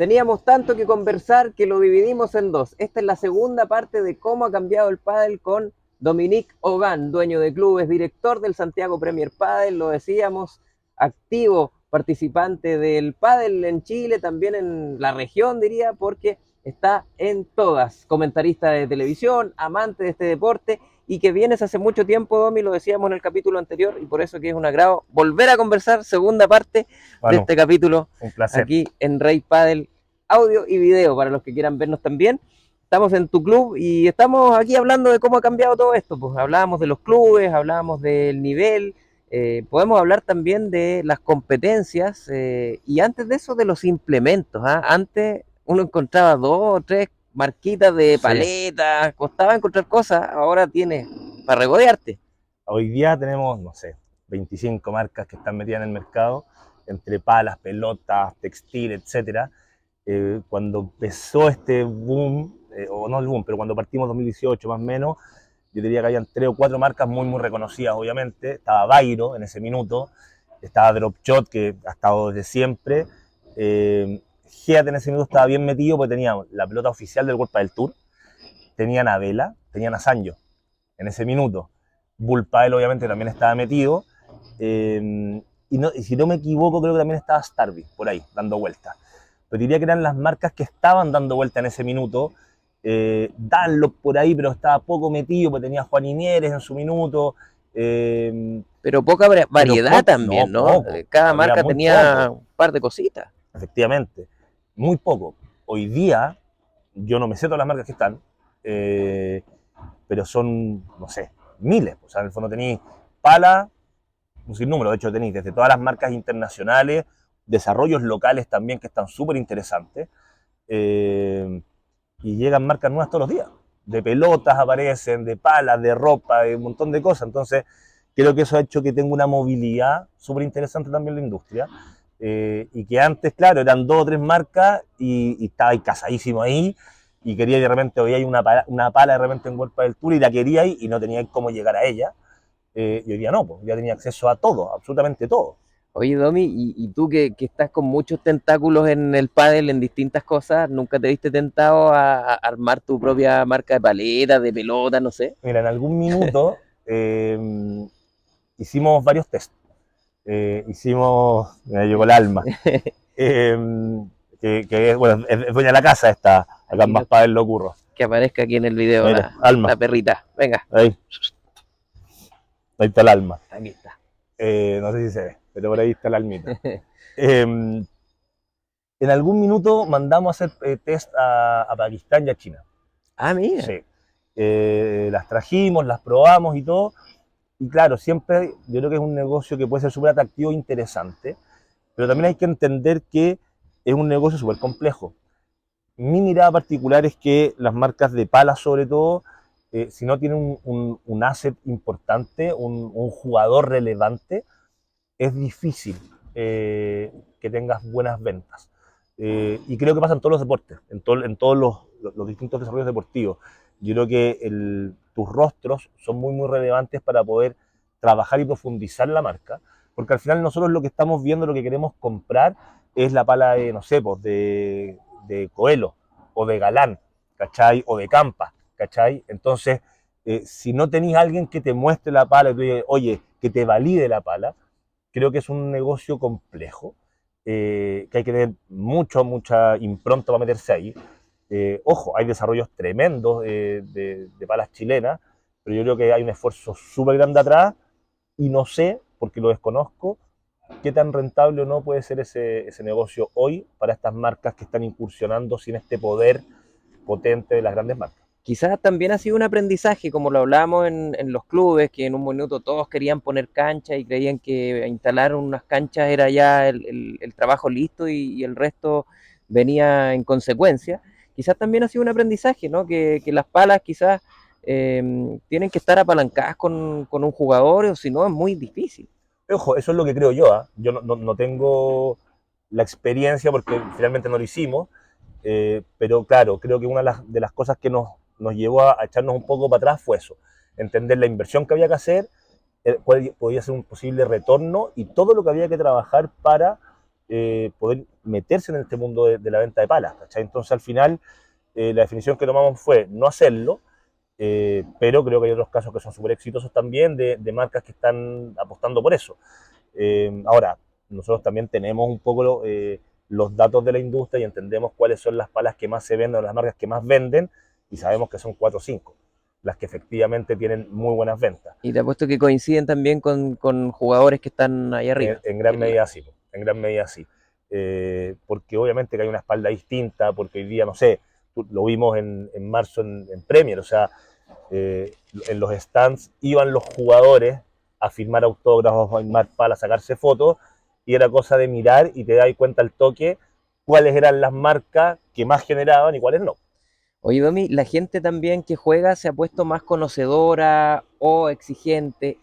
Teníamos tanto que conversar que lo dividimos en dos. Esta es la segunda parte de cómo ha cambiado el pádel con Dominique Hogan, dueño de clubes, director del Santiago Premier Padel, lo decíamos, activo participante del pádel en Chile, también en la región diría, porque está en todas, comentarista de televisión, amante de este deporte y que vienes hace mucho tiempo, Domi, lo decíamos en el capítulo anterior y por eso que es un agrado volver a conversar, segunda parte de Bueno, este capítulo un placer. aquí en Rey Padel, audio y video para los que quieran vernos también. Estamos en tu club y estamos aquí hablando de cómo ha cambiado todo esto. Pues hablábamos de los clubes, hablábamos del nivel, podemos hablar también de las competencias y antes de eso de los implementos. Antes uno encontraba dos o tres marquitas de Sí, paletas, costaba encontrar cosas, ahora tienes para regodearte. hoy día tenemos, no sé, 25 marcas que están metidas en el mercado, entre palas, pelotas, textil, etcétera. Cuando empezó este boom, o no el boom, pero cuando partimos 2018 más o menos, yo diría que habían 3 o 4 marcas muy reconocidas, obviamente. Estaba Bairo en ese minuto, estaba Dropshot, que ha estado desde siempre. Geat en ese minuto estaba bien metido porque tenía la pelota oficial del World Padel Tour, tenían a Vela, tenían a Sancho en ese minuto. Bullpael obviamente también estaba metido. Y si no me equivoco, creo que también estaba Starby por ahí, dando vueltas. Pero diría que eran las marcas que estaban dando vuelta en ese minuto. Dunlop por ahí, pero estaba poco metido, porque tenía Juan Inieres en su minuto. Pero poca Pero variedad poco, no, también, ¿no? poco. Cada Había marca muy tenía poco, un par de cositas. efectivamente. Muy poco. Hoy día, yo no me sé todas las marcas que están, pero son, no sé, miles. O sea, en el fondo tenéis pala, un sinnúmero, de hecho tenéis desde todas las marcas internacionales, desarrollos locales también que están súper interesantes, eh, y llegan marcas nuevas todos los días. De pelotas aparecen, de palas, de ropa, de un montón de cosas. Entonces, creo que eso ha hecho que tenga una movilidad súper interesante también en la industria. Y que antes, claro, eran 2 o 3 marcas y estaba casadísimo ahí y quería de repente, veía una pala de repente en World del Tour y la quería y no tenía cómo llegar a ella. Y hoy día no, pues ya tenía acceso a todo, absolutamente todo. Oye, Domi, y tú que estás con muchos tentáculos en el pádel, en distintas cosas, ¿nunca te viste tentado a armar tu propia marca de paletas, de pelota, no sé? Mira, en algún minuto hicimos varios test. Me llegó el alma. Eh, bueno, es dueña de la casa esta, acá en Aquí Más Padel lo ocurro. que aparezca aquí en el video Mira, alma, la perrita. Venga, ahí está el alma. aquí está. No sé si se ve, pero por ahí está la almita. En algún minuto mandamos a hacer test a Pakistán y a China. Ah, mira. Sí. Las trajimos, las probamos y todo. Y claro, siempre yo creo que es un negocio que puede ser súper atractivo e interesante, pero también hay que entender que es un negocio súper complejo. Mi mirada particular es que las marcas de palas, sobre todo, si no tienen un asset importante, un jugador relevante, es difícil que tengas buenas ventas. Y creo que pasa en todos los deportes, en todos los distintos desarrollos deportivos. Yo creo que tus rostros son muy relevantes para poder trabajar y profundizar la marca, porque al final nosotros lo que estamos viendo, lo que queremos comprar es la pala de, no sé, pues de Coelho o de Galán, ¿cachai? O de Campa, ¿cachai? Entonces, si no tenéis a alguien que te muestre la pala, que, oye, que te valide la pala, creo que es un negocio complejo, que hay que tener mucha impronta para meterse ahí. Ojo, hay desarrollos tremendos de palas chilenas, pero yo creo que hay un esfuerzo súper grande atrás y no sé, porque lo desconozco, qué tan rentable o no puede ser ese negocio hoy para estas marcas que están incursionando sin este poder potente de las grandes marcas. Quizás también ha sido un aprendizaje, como lo hablábamos en los clubes, que en un minuto todos querían poner canchas y creían que instalar unas canchas era ya el trabajo listo y el resto venía en consecuencia. Quizás también ha sido un aprendizaje, ¿no? Que las palas quizás tienen que estar apalancadas con un jugador, o si no es muy difícil. Ojo, eso es lo que creo yo. Yo no tengo la experiencia porque finalmente no lo hicimos, pero claro, creo que una de las cosas que nos llevó a echarnos un poco para atrás fue eso, entender la inversión que había que hacer, cuál podía ser un posible retorno y todo lo que había que trabajar para poder meterse en este mundo de la venta de palas, ¿cachai? Entonces al final la definición que tomamos fue no hacerlo, pero creo que hay otros casos que son súper exitosos también de marcas que están apostando por eso. Ahora, nosotros también tenemos un poco los datos de la industria y entendemos cuáles son las palas que más se venden o las marcas que más venden y sabemos que son 4 o 5 las que efectivamente tienen muy buenas ventas. Y te apuesto que coinciden también con jugadores que están ahí arriba. En gran medida sí, en gran medida sí. Porque obviamente que hay una espalda distinta, porque hoy día, no sé, lo vimos en marzo en Premier, o sea, en los stands iban los jugadores a firmar autógrafos, a firmar palas, a sacarse fotos, y era cosa de mirar y te das cuenta al toque cuáles eran las marcas que más generaban y cuáles no. Oye, Domi, la gente también que juega se ha puesto más conocedora o exigente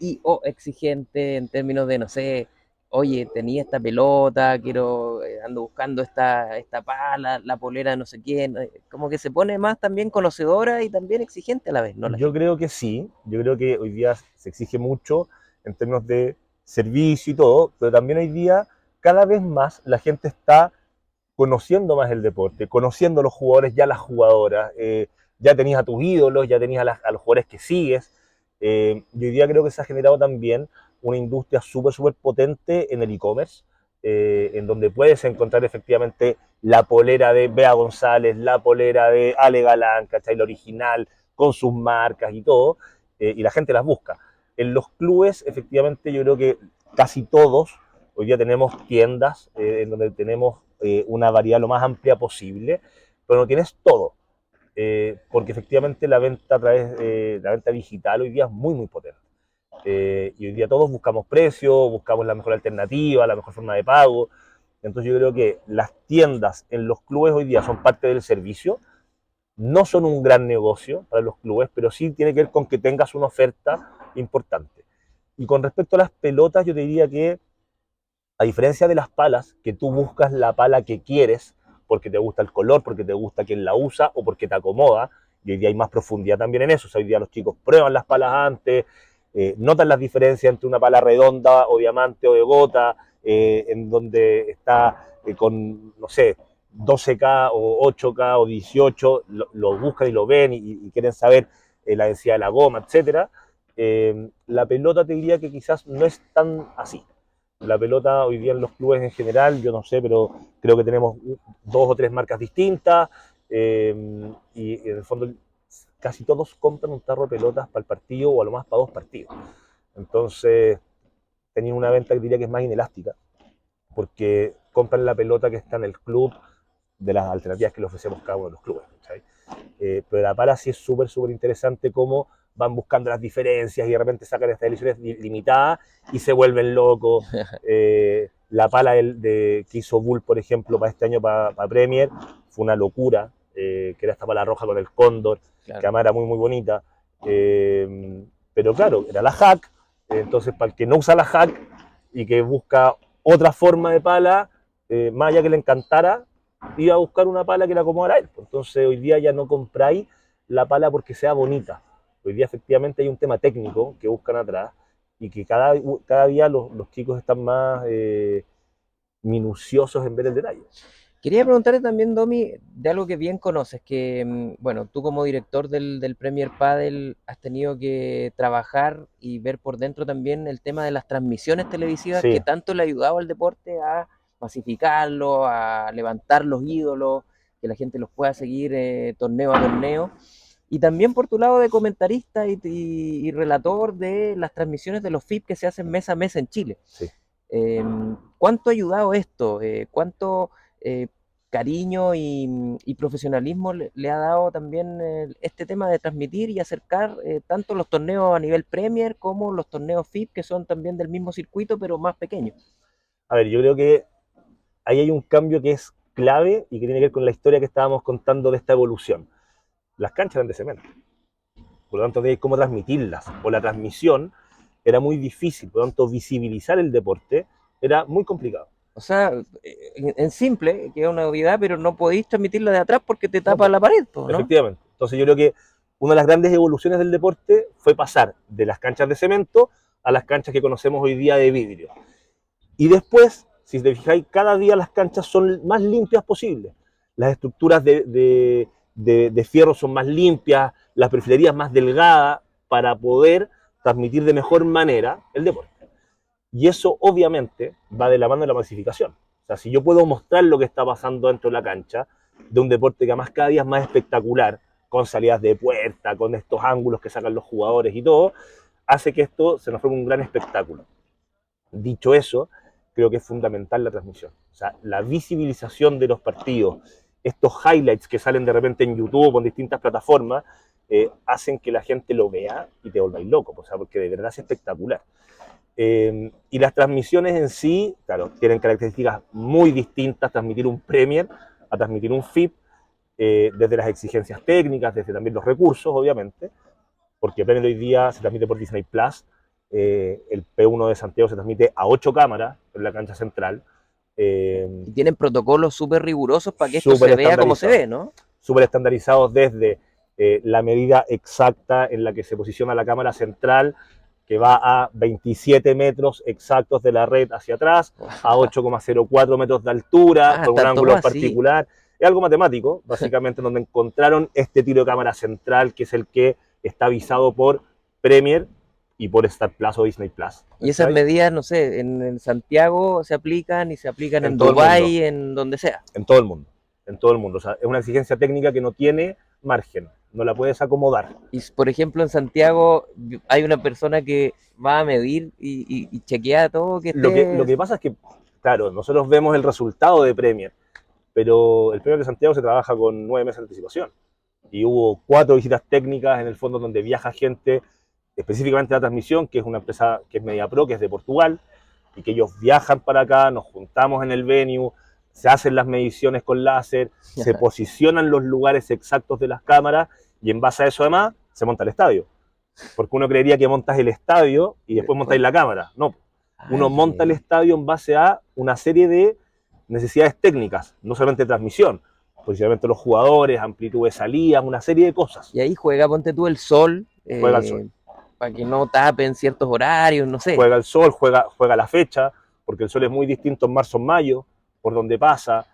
en términos de, no sé, oye, tenía esta pelota, ando buscando esta pala, la polera de no sé quién. Como que se pone más también conocedora y también exigente a la vez, ¿no? La Yo gente. creo que sí, yo creo que hoy día se exige mucho en términos de servicio y todo, pero también hoy día cada vez más la gente está conociendo más el deporte, conociendo a los jugadores, ya las jugadoras, ya tenías a tus ídolos, ya tenías a los jugadores que sigues, y hoy día creo que se ha generado también una industria súper, súper potente en el e-commerce, en donde puedes encontrar efectivamente la polera de Bea González, la polera de Ale Galán, ¿cachai? La original, con sus marcas y todo, y la gente las busca. En los clubes, efectivamente, yo creo que casi todos, hoy día tenemos tiendas en donde tenemos una variedad lo más amplia posible, pero no tienes todo, porque efectivamente la venta a través de la venta digital hoy día es muy, muy potente. Y hoy día todos buscamos precios, buscamos la mejor alternativa, la mejor forma de pago. Entonces yo creo que las tiendas en los clubes hoy día son parte del servicio, no son un gran negocio para los clubes, pero sí tiene que ver con que tengas una oferta importante. Y con respecto a las pelotas, yo te diría que, a diferencia de las palas, que tú buscas la pala que quieres, porque te gusta el color, porque te gusta quien la usa o porque te acomoda, y hoy día hay más profundidad también en eso. O sea, hoy día los chicos prueban las palas antes, notan las diferencias entre una pala redonda o diamante o de gota, en donde está con, no sé, 12K o 8K o 18, lo buscan y lo ven y quieren saber la densidad de la goma, etcétera. La pelota te diría que quizás no es tan así. La pelota hoy día en los clubes en general, yo no sé, pero creo que tenemos 2 o 3 marcas distintas, y en el fondo casi todos compran un tarro de pelotas para el partido o a lo más para 2 partidos. Entonces tenéis una venta que diría que es más inelástica, porque compran la pelota que está en el club de las alternativas que le ofrecemos cada uno de los clubes, ¿sabes? Pero la pala sí es súper, súper interesante cómo van buscando las diferencias y de repente sacan estas ediciones limitadas y se vuelven locos. La pala que hizo Bull, por ejemplo, para este año, para Premier, fue una locura, que era esta pala roja con el cóndor, claro, que además era muy, muy bonita. Pero claro, era la hack, entonces para el que no usa la hack y que busca otra forma de pala, más allá que le encantara, iba a buscar una pala que le acomodara a él. Entonces hoy día ya no compráis la pala porque sea bonita. Hoy día efectivamente hay un tema técnico que buscan atrás y que cada día los chicos están más minuciosos en ver el detalle. Quería preguntarte también, Domi, de algo que bien conoces, que, bueno, tú como director del Premier Padel has tenido que trabajar y ver por dentro también el tema de las transmisiones televisivas que Sí, tanto le ha ayudado al deporte a masificarlo, a levantar los ídolos, que la gente los pueda seguir torneo a torneo. Y también por tu lado de comentarista y relator de las transmisiones de los FIP que se hacen mes a mes en Chile. sí. ¿Cuánto ha ayudado esto? ¿Cuánto eh, cariño y profesionalismo le ha dado también este tema de transmitir y acercar tanto los torneos a nivel Premier como los torneos FIP, que son también del mismo circuito, pero más pequeños? A ver, yo creo que ahí hay un cambio que es clave y que tiene que ver con la historia que estábamos contando de esta evolución. Las canchas eran de cemento, por lo tanto, no cómo transmitirlas, o la transmisión era muy difícil, por lo tanto, visibilizar el deporte era muy complicado. O sea, en simple, que es una obviedad, pero no podéis transmitirla de atrás porque te No, tapa pues, la pared, ¿no? efectivamente. Entonces yo creo que una de las grandes evoluciones del deporte fue pasar de las canchas de cemento a las canchas que conocemos hoy día de vidrio. Y después Si te fijáis, cada día las canchas son más limpias posibles. Las estructuras de fierro son más limpias, las perfilerías más delgadas para poder transmitir de mejor manera el deporte. Y eso obviamente va de la mano de la masificación. O sea, si yo puedo mostrar lo que está pasando dentro de la cancha, de un deporte que además cada día es más espectacular, con salidas de puerta, con estos ángulos que sacan los jugadores y todo, hace que esto se nos forme un gran espectáculo. Dicho eso, creo que es fundamental la transmisión. O sea, la visibilización de los partidos, estos highlights que salen de repente en YouTube o en distintas plataformas, hacen que la gente lo vea y te volváis loco, o sea, porque de verdad es espectacular. Y las transmisiones en sí, claro, tienen características muy distintas, transmitir un Premier a transmitir un FIP, desde las exigencias técnicas, desde también los recursos, obviamente, porque Premier hoy día se transmite por Disney Plus, el P1 de Santiago se transmite a 8 cámaras en la cancha central. Y tienen protocolos súper rigurosos para que esto se vea como se ve, ¿no? Súper estandarizados desde la medida exacta en la que se posiciona la cámara central, que va a 27 metros exactos de la red hacia atrás, a 8,04 metros de altura, con un ángulo particular. Es algo matemático, básicamente, donde encontraron este tiro de cámara central, que es el que está avisado por Premier y por Star Plus o Disney Plus. Y esas medidas, no sé, en Santiago se aplican y se aplican en Dubái, en donde sea. En todo el mundo, en todo el mundo. O sea, es una exigencia técnica que no tiene margen, no la puedes acomodar. Y por ejemplo en Santiago hay una persona que va a medir y chequea todo que esté... Lo que pasa es que, claro, nosotros vemos el resultado de Premier, pero el Premier de Santiago se trabaja con 9 meses de anticipación. Y hubo 4 visitas técnicas en el fondo donde viaja gente, específicamente la transmisión, que es una empresa que es MediaPro, que es de Portugal, y que ellos viajan para acá, nos juntamos en el venue, se hacen las mediciones con láser, se posicionan los lugares exactos de las cámaras, y en base a eso además se monta el estadio. Porque uno creería que montas el estadio y después montáis la cámara. No, uno monta el estadio en base a una serie de necesidades técnicas, no solamente de transmisión, posicionamiento de los jugadores, amplitud de salida, una serie de cosas. Y ahí juega, ponte tú, el sol. Juega el sol. Para que no tapen ciertos horarios, no sé. Juega el sol, juega la fecha, porque el sol es muy distinto en marzo o en mayo, por donde pasa,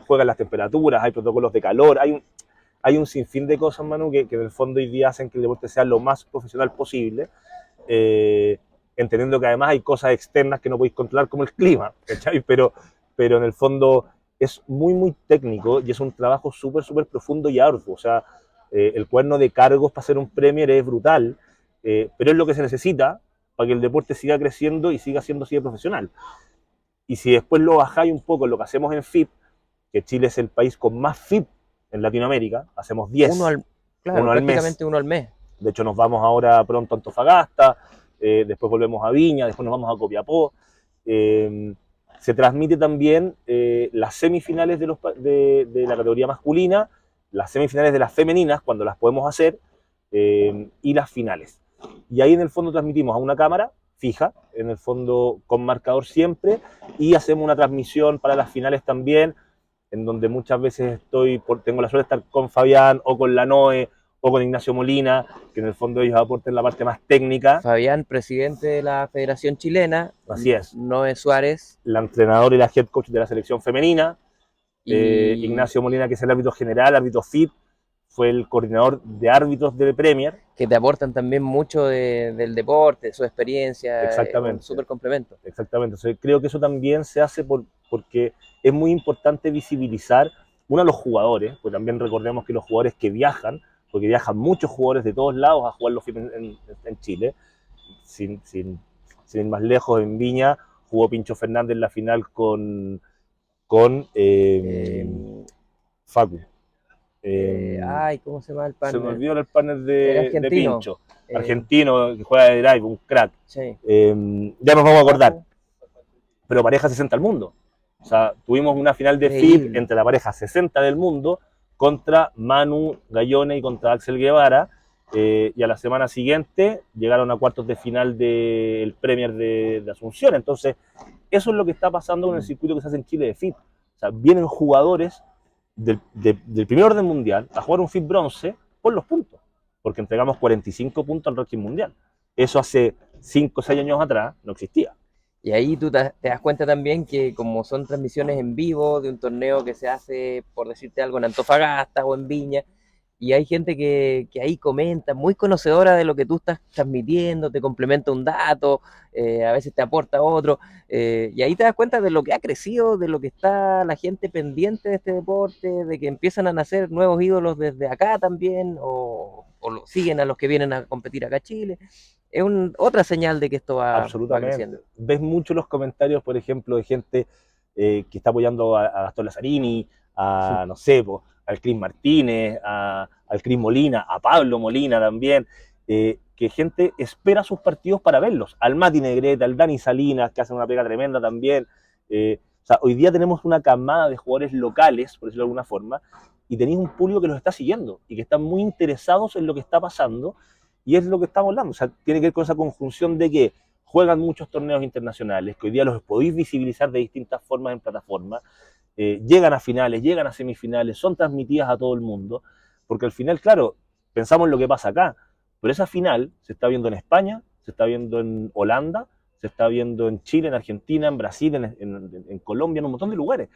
juegan las temperaturas, hay protocolos de calor, hay un sinfín de cosas, Manu, que en el fondo hoy día hacen que el deporte sea lo más profesional posible, entendiendo que además hay cosas externas que no podéis controlar, como el clima, ¿cachai? Pero en el fondo es muy, muy técnico y es un trabajo súper, súper profundo y arduo. O sea, el cuaderno de cargos para hacer un Premier es brutal, pero es lo que se necesita para que el deporte siga creciendo y siga siendo así de profesional. Y si después lo bajáis un poco en lo que hacemos en FIP, que Chile es el país con más FIP en Latinoamérica, hacemos 10. Prácticamente uno al mes. De hecho, nos vamos ahora pronto a Antofagasta, después volvemos a Viña, después nos vamos a Copiapó. Se transmite también las semifinales de la categoría masculina, las semifinales de las femeninas, cuando las podemos hacer, y las finales. Y ahí en el fondo transmitimos a una cámara fija, en el fondo con marcador siempre, y hacemos una transmisión para las finales también, en donde muchas veces tengo la suerte de estar con Fabián o con la Noe o con Ignacio Molina, que en el fondo ellos aporten la parte más técnica. Fabián, presidente de la Federación Chilena. Así es. Noe Suárez. La entrenadora y la head coach de la selección femenina. Ignacio Molina, que es el árbitro general, árbitro FIP, fue el coordinador de árbitros del Premier. Que te aportan también mucho del deporte, de su experiencia. Exactamente. Un súper complemento. Exactamente. Entonces, creo que eso también se hace porque es muy importante visibilizar, uno, a los jugadores, pues también recordemos que los jugadores que viajan, porque viajan muchos jugadores de todos lados a jugar los FIP en Chile, sin ir más lejos, en Viña jugó Pincho Fernández en la final con Facu. ¿Cómo se llama el partner? Se me olvidó el partner de Pincho. Argentino, que juega de drive, un crack. Sí. Ya nos vamos a acordar. Pero pareja 60 al mundo. O sea, tuvimos una final de FIP entre la pareja 60 del mundo contra Manu Gallone y contra Axel Guevara. Y a la semana siguiente llegaron a cuartos de final del Premier de Asunción. Entonces, eso es lo que está pasando con el circuito que se hace en Chile de FIP. O sea, vienen jugadores del primer orden mundial a jugar un FIP bronce por los puntos, porque entregamos 45 puntos al ranking mundial. Eso hace 5 o 6 años atrás no existía. Y ahí tú te das cuenta también que como son transmisiones en vivo de un torneo que se hace, por decirte algo, en Antofagasta o en Viña, y hay gente que ahí comenta, muy conocedora de lo que tú estás transmitiendo, te complementa un dato, a veces te aporta otro, y ahí te das cuenta de lo que ha crecido, de lo que está la gente pendiente de este deporte, de que empiezan a nacer nuevos ídolos desde acá también, o siguen a los que vienen a competir acá a Chile. Es otra señal de que esto va Absolutamente. creciendo. Ves mucho los comentarios, por ejemplo, de gente que está apoyando a Gastón Lazzarini, a, no sé, po, al Cris Martínez, al Cris Molina, a Pablo Molina también, que gente espera sus partidos para verlos. Al Mati Negrete, al Dani Salinas, que hacen una pega tremenda también. O sea, hoy día tenemos una camada de jugadores locales, por decirlo de alguna forma, y tenéis un público que los está siguiendo y que están muy interesados en lo que está pasando, y es lo que estamos hablando. O sea, tiene que ver con esa conjunción de que juegan muchos torneos internacionales, que hoy día los podéis visibilizar de distintas formas en plataformas, llegan a finales, llegan a semifinales, son transmitidas a todo el mundo, porque al final, claro, pensamos en lo que pasa acá, pero esa final se está viendo en España, se está viendo en Holanda, se está viendo en Chile, en Argentina, en Brasil, en Colombia, en un montón de lugares.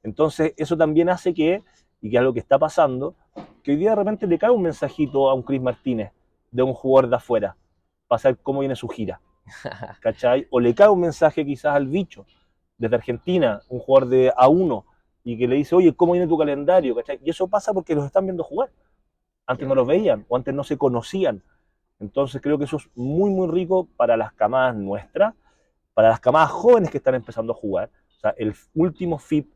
Entonces, eso también hace que, y que es algo que está pasando, que hoy día de repente le cae un mensajito a un Cris Martínez de un jugador de afuera, para saber cómo viene su gira. ¿Cachai? O le cae un mensaje quizás al bicho desde Argentina, un jugador de A1, y que le dice, oye, ¿cómo viene tu calendario? ¿Cachai? Y eso pasa porque los están viendo jugar. Antes no los veían o antes no se conocían. Entonces creo que eso es muy, muy rico para las camadas nuestras, para las camadas jóvenes que están empezando a jugar. O sea, el último FIP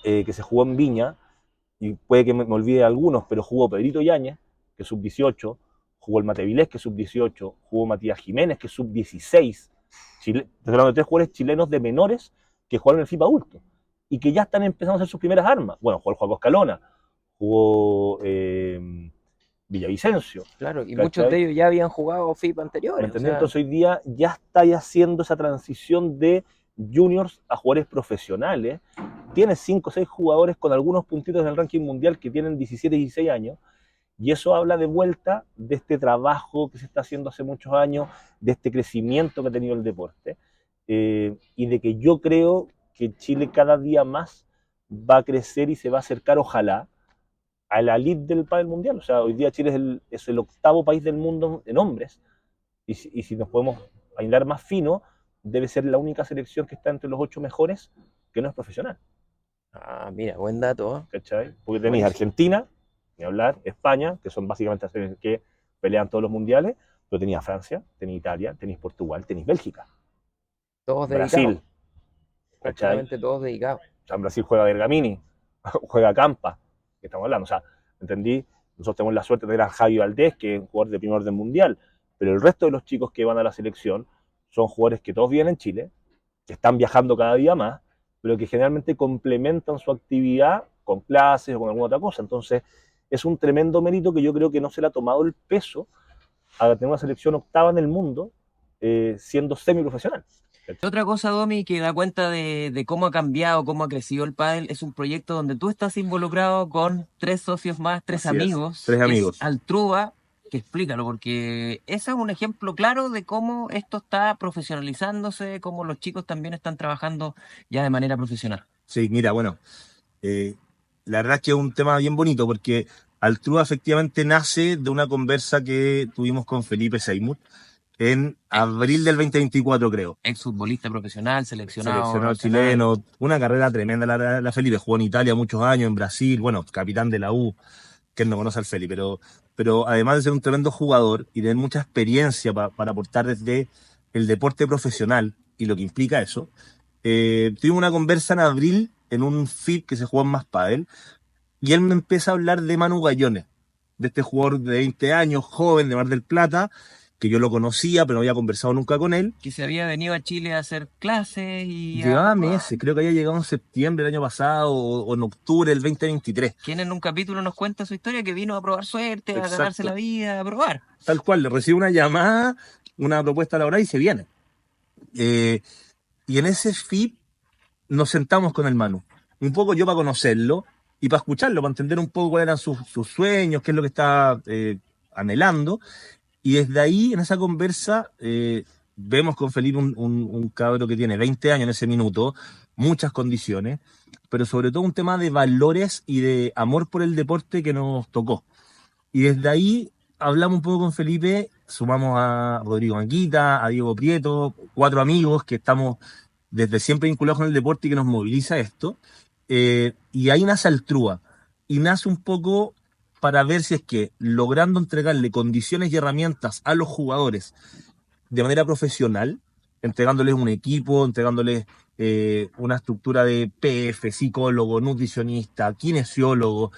que se jugó en Viña, y puede que me olvide de algunos, pero jugó Pedrito Yáñez, que es sub-18, jugó el Mate Vilés, que es sub-18, jugó Matías Jiménez, que es sub-16. Desde los tres jugadores chilenos de menores que jugaron en el FIP adulto y que ya están empezando a hacer sus primeras armas. Bueno, jugó el Juan Escalona, jugó Villavicencio. Claro, y muchos de ¿Cachai? ellos ya habían jugado FIP ¿Me anteriores, o entendés? sea, Entonces hoy día ya está haciendo esa transición de juniors a jugadores profesionales. Tiene 5 o 6 jugadores con algunos puntitos en el ranking mundial que tienen 17 y 16 años. Y eso habla de vuelta de este trabajo que se está haciendo hace muchos años, de este crecimiento que ha tenido el deporte, y de que yo creo que Chile cada día más va a crecer y se va a acercar, ojalá, a la elite del pádel mundial. O sea, hoy día Chile es el octavo país del mundo en hombres, y si nos podemos aislar más fino, debe ser la única selección que está entre los 8 mejores que no es profesional. mira, buen dato, ¿eh? ¿Cachai? Porque tenéis Buenísimo. Argentina, ni hablar, España, que son básicamente las selecciones que pelean todos los mundiales, pero tenéis Francia, tenéis Italia, tenéis Portugal, tenéis Bélgica, Todos dedicados, Brasil, ¿cachai? prácticamente todos dedicados. O sea, en Brasil juega Bergamini, juega Campa, que estamos hablando. O sea, ¿entendí? Nosotros tenemos la suerte de tener a Javi Valdés, que es un jugador de primer orden mundial, pero el resto de los chicos que van a la selección son jugadores que todos viven en Chile, que están viajando cada día más, pero que generalmente complementan su actividad con clases o con alguna otra cosa. Entonces, es un tremendo mérito que yo creo que no se le ha tomado el peso a tener una selección octava en el mundo siendo semiprofesional. Otra cosa, Domi, que da cuenta de cómo ha cambiado, cómo ha crecido el pádel, es un proyecto donde tú estás involucrado con tres socios más, tres Así es, amigos, tres que es amigos. Altrúa, que explícalo, porque ese es un ejemplo claro de cómo esto está profesionalizándose, cómo los chicos también están trabajando ya de manera profesional. Sí, mira, bueno, eh, la verdad es que es un tema bien bonito porque Altrúa efectivamente nace de una conversa que tuvimos con Felipe Seymour en abril del 2024, creo. Exfutbolista profesional, seleccionado Seleccionado nacional. chileno, una carrera tremenda la Felipe, jugó en Italia muchos años, en Brasil, bueno, capitán de la U, que no conoce al Felipe, pero además de ser un tremendo jugador y tener mucha experiencia para aportar desde el deporte profesional y lo que implica eso, tuvimos una conversa en abril en un FIP que se jugó en Más Padel, y él me empieza a hablar de Manu Gallones, de este jugador de 20 años, joven de Mar del Plata, que yo lo conocía, pero no había conversado nunca con él. Que se había venido a Chile a hacer clases y Llevaba meses, creo que había llegado en septiembre del año pasado o en octubre del 2023. quien en un capítulo nos cuenta su historia, que vino a probar suerte, a ganarse Exacto. la vida, a probar. Tal cual, le recibe una llamada, una propuesta laboral y se viene. Y en ese FIP nos sentamos con el Manu, un poco yo para conocerlo y para escucharlo, para entender un poco cuáles eran sus sueños, qué es lo que está anhelando. Y desde ahí, en esa conversa, vemos con Felipe un cabro que tiene 20 años en ese minuto, muchas condiciones, pero sobre todo un tema de valores y de amor por el deporte que nos tocó. Y desde ahí hablamos un poco con Felipe, sumamos a Rodrigo Anguita, a Diego Prieto, 4 amigos que estamos desde siempre vinculados con el deporte y que nos moviliza esto. Y ahí nace Altrúa. Y nace un poco para ver si es que logrando entregarle condiciones y herramientas a los jugadores de manera profesional, entregándoles un equipo, entregándoles una estructura de PF, psicólogo, nutricionista, kinesiólogo,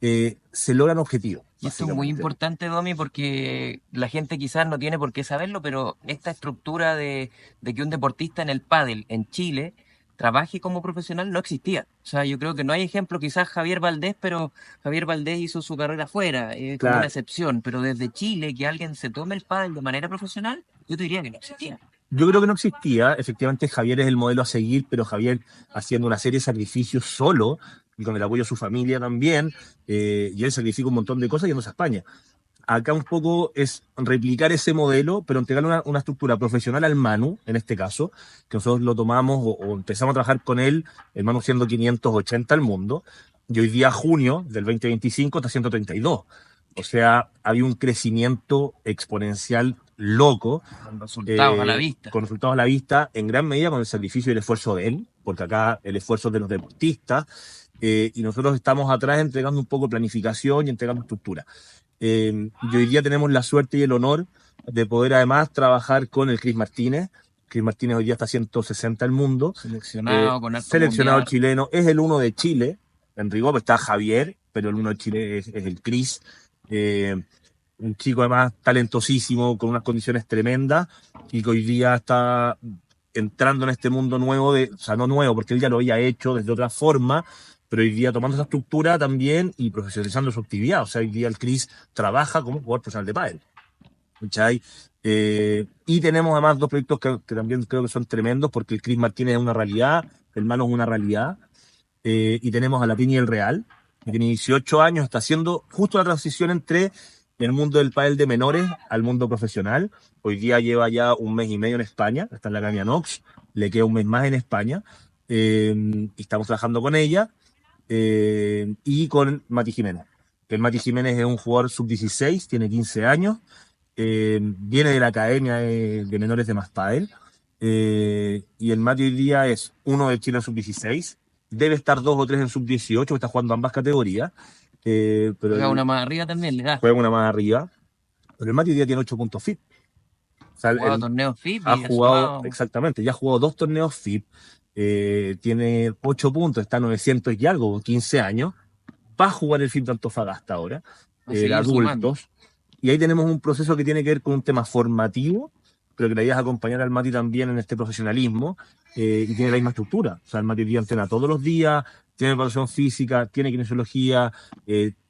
se logran objetivos, Y esto es muy básicamente. importante, Domi, porque la gente quizás no tiene por qué saberlo, pero esta estructura de que un deportista en el pádel en Chile trabaje como profesional no existía. O sea, yo creo que no hay ejemplo, quizás Javier Valdés, pero Javier Valdés hizo su carrera afuera, es como una Claro, excepción, pero desde Chile que alguien se tome el pádel de manera profesional, yo te diría que no existía. yo creo que no existía. Efectivamente, Javier es el modelo a seguir, pero Javier haciendo una serie de sacrificios solo y con el apoyo de su familia también, y él sacrifica un montón de cosas yéndose a España. Acá un poco es replicar ese modelo, pero entregarle una estructura profesional al Manu, en este caso, que nosotros lo tomamos o empezamos a trabajar con él, el Manu siendo 580 al mundo, y hoy día, junio del 2025, está 132. O sea, había un crecimiento exponencial loco, Con resultados a la vista. con resultados a la vista, en gran medida con el sacrificio y el esfuerzo de él, porque acá el esfuerzo es de los deportistas, y nosotros estamos atrás entregando un poco de planificación y entregando estructura. Y hoy día tenemos la suerte y el honor de poder además trabajar con el Cris Martínez. Cris Martínez hoy día está 160 el mundo, Seleccionado con alto seleccionado mundial. chileno, es el uno de Chile, en rigor está Javier, pero el uno de Chile es el Cris, un chico además talentosísimo, con unas condiciones tremendas, y que hoy día está entrando en este mundo nuevo, o sea, no nuevo, porque él ya lo había hecho desde otra forma, pero hoy día tomando esa estructura también y profesionalizando su actividad. O sea, hoy día el Cris trabaja como jugador profesional de pádel. ¿Cachai? Y tenemos además 2 proyectos que también creo que son tremendos, porque el Cris Martínez es una realidad, el Mano es una realidad, y tenemos a la Pini el Real, que tiene 18 años, está haciendo justo la transición entre el mundo del pádel de menores al mundo profesional. Hoy día lleva ya un mes y medio en España, está en la Academia Nox, le queda un mes más en España, y estamos trabajando con ella, y con Mati Jiménez. Que el Mati Jiménez es un jugador sub-16, tiene 15 años, viene de la Academia de Menores de Maspádel, y el Mati hoy día es uno de Chile en sub-16, debe estar 2 o 3 en sub-18, está jugando ambas categorías, pero Juega una más arriba también, le da. juega una más arriba, pero el Mati hoy día tiene 8 puntos FIP. O sea, Jugado él torneos FIP ha y ha jugado, sumado. exactamente, ya ha jugado 2 torneos FIP, tiene 8 puntos, está a 900 y algo, con 15 años, va a jugar el FIP de Antofagasta ahora, A de seguir sumando. adultos, y ahí tenemos un proceso que tiene que ver con un tema formativo, pero que la idea es acompañar al Mati también en este profesionalismo, y tiene la misma estructura. O sea, el Mati hoy día entrena todos los días, tiene preparación física, tiene kinesiología,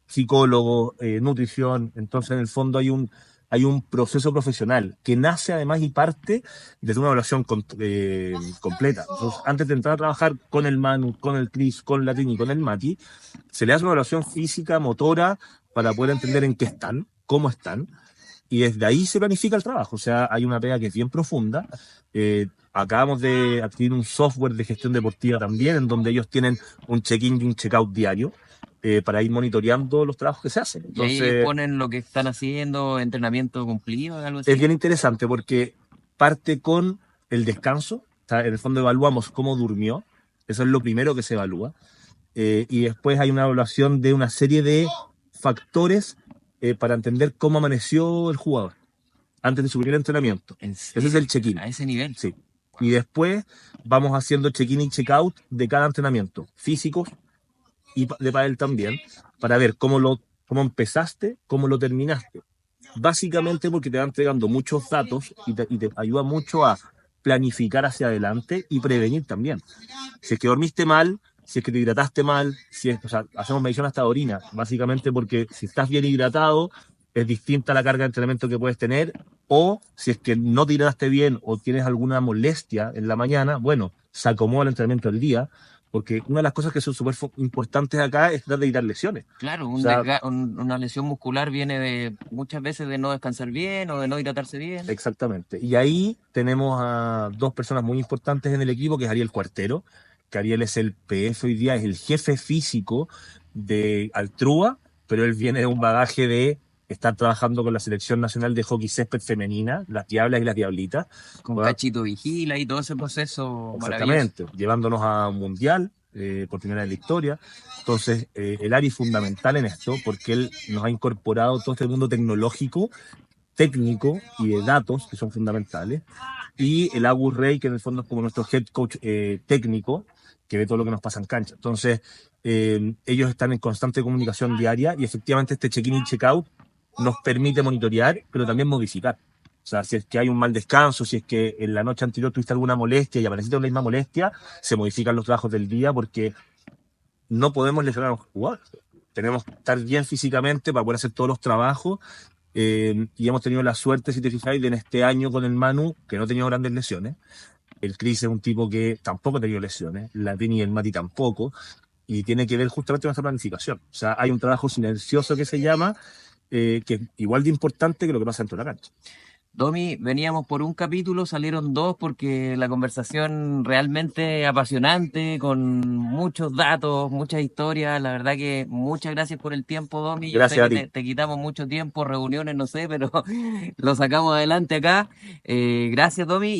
psicólogo, nutrición. Entonces, en el fondo hay un proceso profesional que nace además y parte desde una evaluación completa. Entonces, antes de entrar a trabajar con el Manu, con el Cris, con la Trini, con el Mati, se le hace una evaluación física, motora, para poder entender en qué están, cómo están, y desde ahí se planifica el trabajo. O sea, hay una pega que es bien profunda. Acabamos de adquirir un software de gestión deportiva también, en donde ellos tienen un check-in y un check-out diario, para ir monitoreando los trabajos que se hacen. Y ahí ellos Entonces, ponen lo que están haciendo, entrenamiento cumplido, algo es así. bien interesante porque parte con el descanso. O sea, en el fondo evaluamos cómo durmió, eso es lo primero que se evalúa, y después hay una evaluación de una serie de factores, para entender cómo amaneció el jugador antes de su primer entrenamiento. ¿En Ese es serio? el check-in, A ese nivel. sí. Y después vamos haciendo check-in y check-out de cada entrenamiento, físicos y de pádel también, para ver cómo empezaste, cómo lo terminaste. Básicamente porque te va entregando muchos datos y te ayuda mucho a planificar hacia adelante y prevenir también. Si es que dormiste mal, si es que te hidrataste mal, o sea, hacemos medición hasta de orina, básicamente porque si estás bien hidratado, es distinta la carga de entrenamiento que puedes tener, o si es que no te hidrataste bien o tienes alguna molestia en la mañana, bueno, se acomoda el entrenamiento del día, porque una de las cosas que son súper importantes acá es tratar de evitar lesiones. Claro, O sea, una lesión muscular viene de muchas veces de no descansar bien o de no hidratarse bien. exactamente. Y ahí tenemos a dos personas muy importantes en el equipo, que es Ariel Cuartero, que Ariel es el PF hoy día, es el jefe físico de Altrúa, pero él viene de un bagaje de estar trabajando con la selección nacional de hockey césped femenina, las Diablas y las Diablitas. Con ¿Verdad? Cachito Vigila y todo ese proceso maravilloso. Exactamente, llevándonos a un mundial por primera vez en la historia. Entonces, el Ari es fundamental en esto porque él nos ha incorporado todo este mundo tecnológico, técnico y de datos que son fundamentales. Y el Agus Rey, que en el fondo es como nuestro head coach técnico, que ve todo lo que nos pasa en cancha. Entonces, ellos están en constante comunicación diaria y efectivamente este check-in y check-out nos permite monitorear, pero también modificar. O sea, si es que hay un mal descanso, si es que en la noche anterior tuviste alguna molestia y apareciste con la misma molestia, se modifican los trabajos del día porque no podemos lesionar a los jugadores. Tenemos que estar bien físicamente para poder hacer todos los trabajos. Y hemos tenido la suerte, si te fijáis, de en este año con el Manu, que no ha tenido grandes lesiones. El Chris es un tipo que tampoco ha tenido lesiones, la Tini y el Mati tampoco, y tiene que ver justamente con nuestra planificación. O sea, hay un trabajo silencioso que se llama, que es igual de importante que lo que pasa dentro de la cancha. Domi, veníamos por un capítulo, salieron dos porque la conversación realmente apasionante, con muchos datos, muchas historias. La verdad que muchas gracias por el tiempo, Domi. Yo sé Gracias que a ti. te quitamos mucho tiempo, reuniones, no sé, pero lo sacamos adelante acá. Gracias, Domi.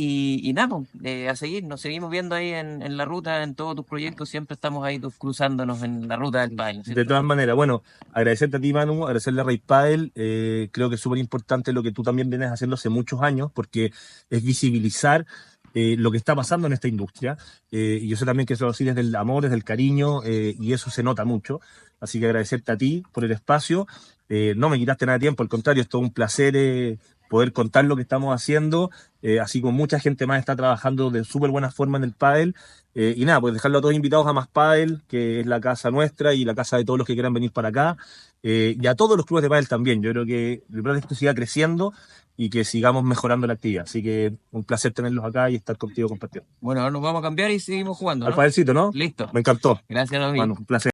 Y nada, pues, a seguir, nos seguimos viendo ahí en la ruta, en todos tus proyectos. Siempre estamos ahí cruzándonos en la ruta del baile, De ¿cierto? todas maneras, bueno, agradecerte a ti, Manu, agradecerle a Ray Padel. Creo que es súper importante lo que tú también vienes haciendo hace muchos años, porque es visibilizar lo que está pasando en esta industria. Y yo sé también que eso lo desde el amor, desde el cariño, y eso se nota mucho. Así que agradecerte a ti por el espacio. No me quitaste nada de tiempo, al contrario, es todo un placer poder contar lo que estamos haciendo. Así como mucha gente más está trabajando de súper buena forma en el pádel. Y nada, pues dejarlo a todos invitados a Más Pádel, que es la casa nuestra y la casa de todos los que quieran venir para acá. Y a todos los clubes de pádel también. Yo creo que el plan es que esto siga creciendo y que sigamos mejorando la actividad. Así que un placer tenerlos acá y estar contigo compartiendo. Bueno, ahora nos vamos a cambiar y seguimos jugando, Al ¿no? padelcito, ¿no? Listo. Me encantó. Gracias, Domi. Bueno, un placer.